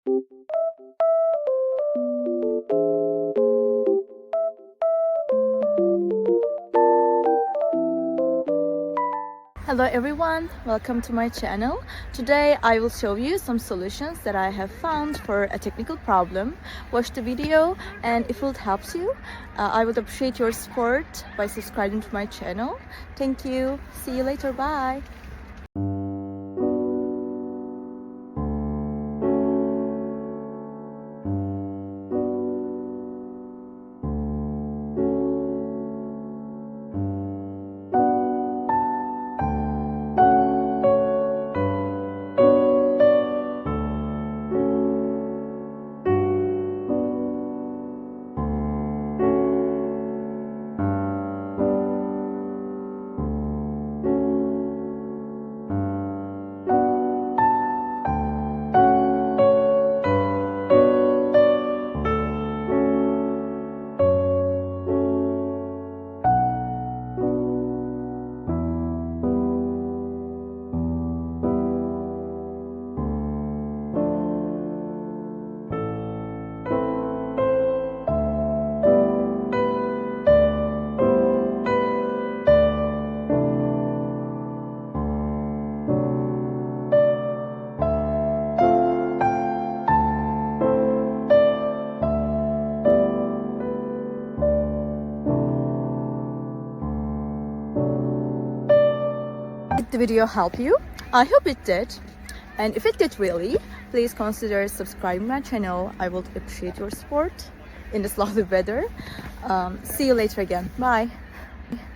Hello everyone, welcome to my channel. Today I will show you some solutions that I have found for a technical problem. Watch the video, and if it helps you, I would appreciate your support by subscribing to my channel. Thank you. See you later. Bye. Did the video help you? I hope it did. And if it did really, please consider subscribing my channel. I would appreciate your support in this lovely weather. See you later again. Bye.